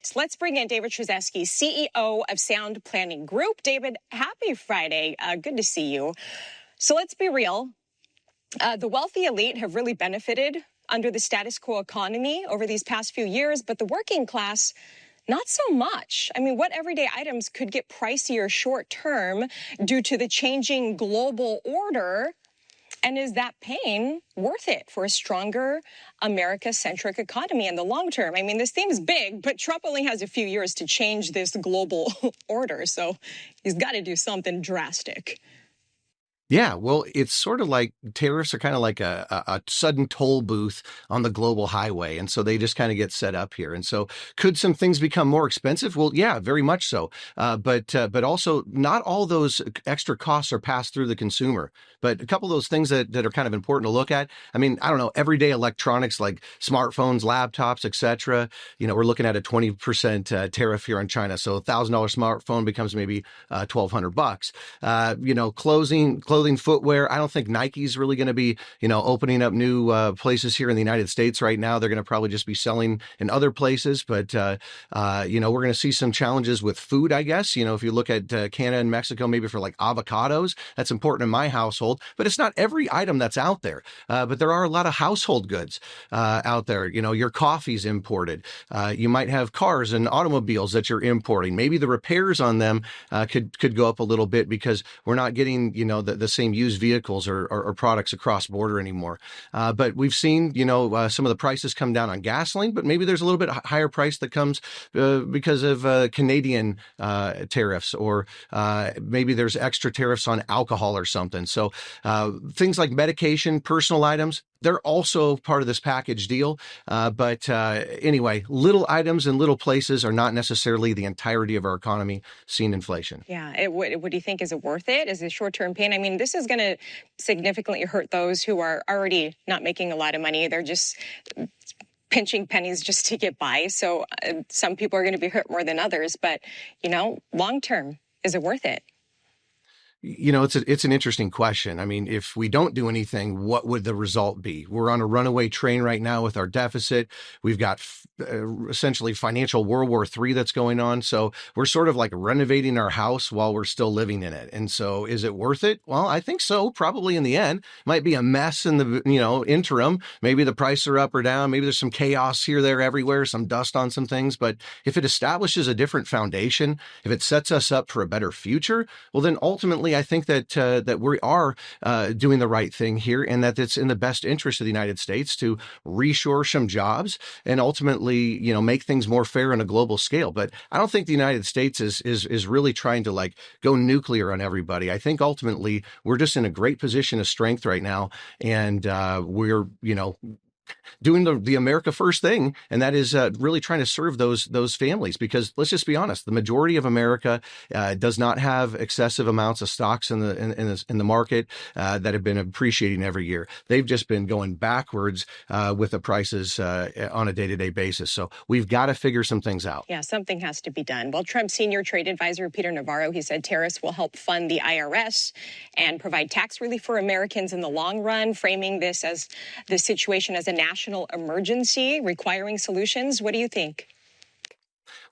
So let's bring in David Stryzewski, CEO of Sound Planning Group. David, happy Friday. Good to see you. So let's be real. The wealthy elite have really benefited under the status quo economy over these past few years, but the working class, not so much. I mean, what everyday items could get pricier short term due to the changing global order? And is that pain worth it for a stronger America-centric economy in the long term? I mean, this seems big, but Trump only has a few years to change this global order, so he's got to do something drastic. Yeah, well, it's sort of like tariffs are kind of like a sudden toll booth on the global highway. And so they just kind of get set up here. And so could some things become more expensive? Well, yeah, very much so. But also not all those extra costs are passed through the consumer. But a couple of those things that are kind of important to look at. I mean, I don't know, everyday electronics like smartphones, laptops, etc. We're looking at a 20% tariff here on China. So $1,000 smartphone becomes maybe $1,200. Clothing, footwear. I don't think Nike's really going to be, opening up new places here in the United States right now. They're going to probably just be selling in other places. But, we're going to see some challenges with food, I guess. If you look at Canada and Mexico, maybe for like avocados, that's important in my household. But it's not every item that's out there. But there are a lot of household goods out there. Your coffee's imported. You might have cars and automobiles that you're importing. Maybe the repairs on them could go up a little bit because we're not getting, the same used vehicles or products across border anymore. But we've seen, some of the prices come down on gasoline, but maybe there's a little bit higher price that comes because of Canadian tariffs, or maybe there's extra tariffs on alcohol or something. So things like medication, personal items, they're also part of this package deal. But anyway, little items in little places are not necessarily the entirety of our economy seeing inflation. Yeah. What do you think? Is it worth it? Is it short-term pain? I mean, this is going to significantly hurt those who are already not making a lot of money. They're just pinching pennies just to get by. So some people are going to be hurt more than others. But, long-term, is it worth it? It's an interesting question. I mean, if we don't do anything, what would the result be? We're on a runaway train right now with our deficit. We've got essentially financial World War III that's going on. So we're sort of like renovating our house while we're still living in it. And so is it worth it? Well, I think so. Probably in the end. Might be a mess in the, interim. Maybe the prices are up or down. Maybe there's some chaos here, there, everywhere, some dust on some things. But if it establishes a different foundation, if it sets us up for a better future, well, then ultimately, I think that we are doing the right thing here, and that it's in the best interest of the United States to reshore some jobs and ultimately, make things more fair on a global scale. But I don't think the United States is really trying to like go nuclear on everybody. I think ultimately we're just in a great position of strength right now, and we're doing the America First thing, and that is really trying to serve those families. Because let's just be honest, the majority of America does not have excessive amounts of stocks in the market that have been appreciating every year. They've just been going backwards with the prices on a day-to-day basis. So we've got to figure some things out. Yeah, something has to be done. Well, Trump's senior trade advisor, Peter Navarro, he said tariffs will help fund the IRS and provide tax relief for Americans in the long run, framing this situation as a national emergency requiring solutions. What do you think?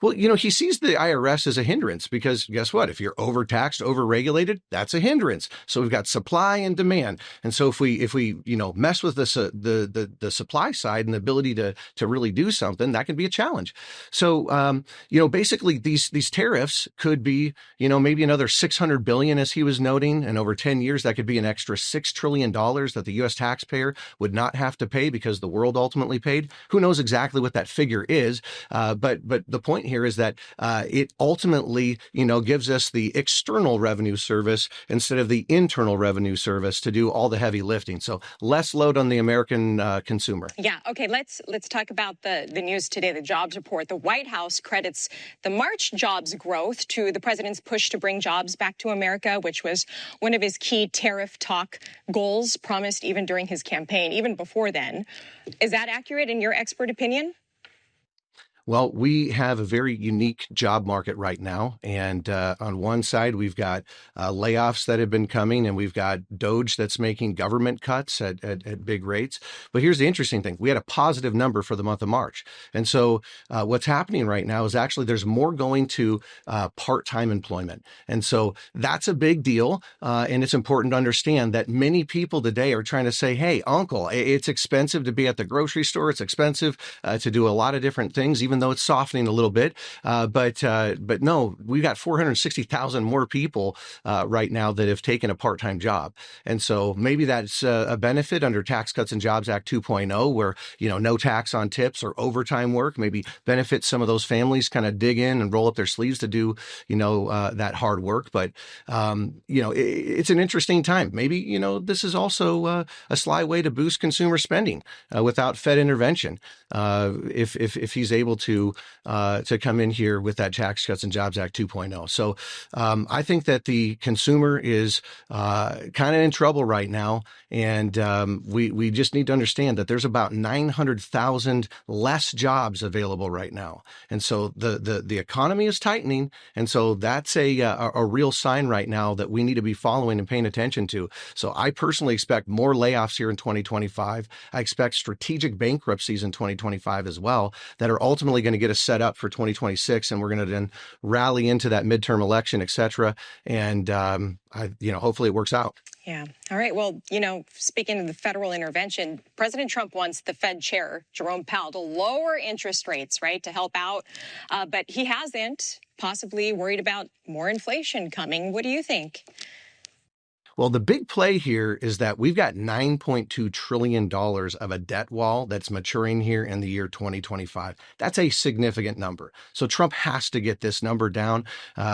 Well, he sees the IRS as a hindrance because guess what? If you're overtaxed, overregulated, that's a hindrance. So we've got supply and demand. And so if we mess with this, the supply side and the ability to really do something, that can be a challenge. So, basically these tariffs could be, maybe another $600 billion, as he was noting, and over 10 years, that could be an extra $6 trillion that the U.S. taxpayer would not have to pay because the world ultimately paid. Who knows exactly what that figure is? But the point here is that it ultimately, gives us the external revenue service instead of the internal revenue service to do all the heavy lifting. So less load on the American consumer. Yeah. Okay. Let's talk about the news today, the jobs report. The White House credits the March jobs growth to the president's push to bring jobs back to America, which was one of his key tariff talk goals promised even during his campaign, even before then. Is that accurate in your expert opinion? Well, we have a very unique job market right now. And on one side, we've got layoffs that have been coming, and we've got Doge that's making government cuts at big rates. But here's the interesting thing. We had a positive number for the month of March. And so what's happening right now is actually there's more going to part-time employment. And so that's a big deal. And it's important to understand that many people today are trying to say, hey, uncle, it's expensive to be at the grocery store. It's expensive to do a lot of different things, even though it's softening a little bit. But no, we've got 460,000 more people right now that have taken a part-time job. And so maybe that's a benefit under Tax Cuts and Jobs Act 2.0, where, no tax on tips or overtime work maybe benefits some of those families kind of dig in and roll up their sleeves to do, that hard work. But, it's an interesting time. Maybe, this is also a sly way to boost consumer spending without Fed intervention. If he's able to come in here with that Tax Cuts and Jobs Act 2.0. So I think that the consumer is kind of in trouble right now. And we just need to understand that there's about 900,000 less jobs available right now. And so the economy is tightening. And so that's a real sign right now that we need to be following and paying attention to. So I personally expect more layoffs here in 2025. I expect strategic bankruptcies in 2025 as well that are ultimately going to get us set up for 2026. And we're going to then rally into that midterm election, et cetera. And, hopefully it works out. Yeah. All right. Well, speaking of the federal intervention, President Trump wants the Fed chair, Jerome Powell, to lower interest rates, right, to help out. But he hasn't, possibly worried about more inflation coming. What do you think? Well, the big play here is that we've got $9.2 trillion of a debt wall that's maturing here in the year 2025. That's a significant number. So Trump has to get this number down.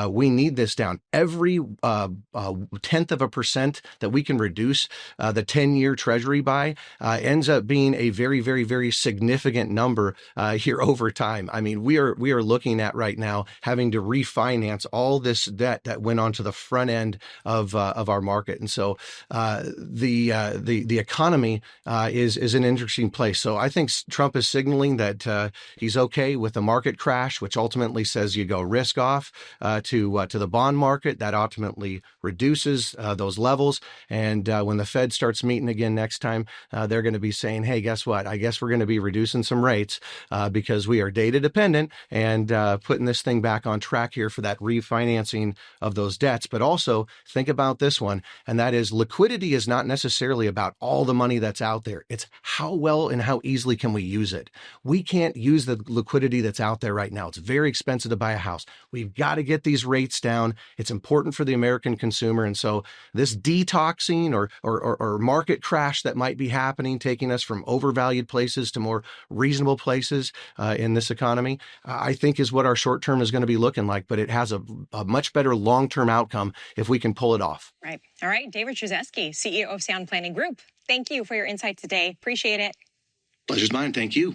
We need this down. Every 0.1% that we can reduce the 10-year Treasury by ends up being a very, very, very significant number here over time. I mean, we are looking at right now having to refinance all this debt that went onto the front end of our market. And so the economy is an interesting place. So I think Trump is signaling that he's okay with the market crash, which ultimately says you go risk off to the bond market. That ultimately reduces those levels. And when the Fed starts meeting again next time, they're going to be saying, hey, guess what? I guess we're going to be reducing some rates because we are data dependent and putting this thing back on track here for that refinancing of those debts. But also think about this one. And that is liquidity is not necessarily about all the money that's out there. It's how well and how easily can we use it. We can't use the liquidity that's out there right now. It's very expensive to buy a house. We've got to get these rates down. It's important for the American consumer. And so this detoxing or market crash that might be happening, taking us from overvalued places to more reasonable places in this economy, I think is what our short term is going to be looking like. But it has a much better long-term outcome if we can pull it off. Right. All right. David Stryzewski, CEO of Sound Planning Group. Thank you for your insight today. Appreciate it. Pleasure's mine. Thank you.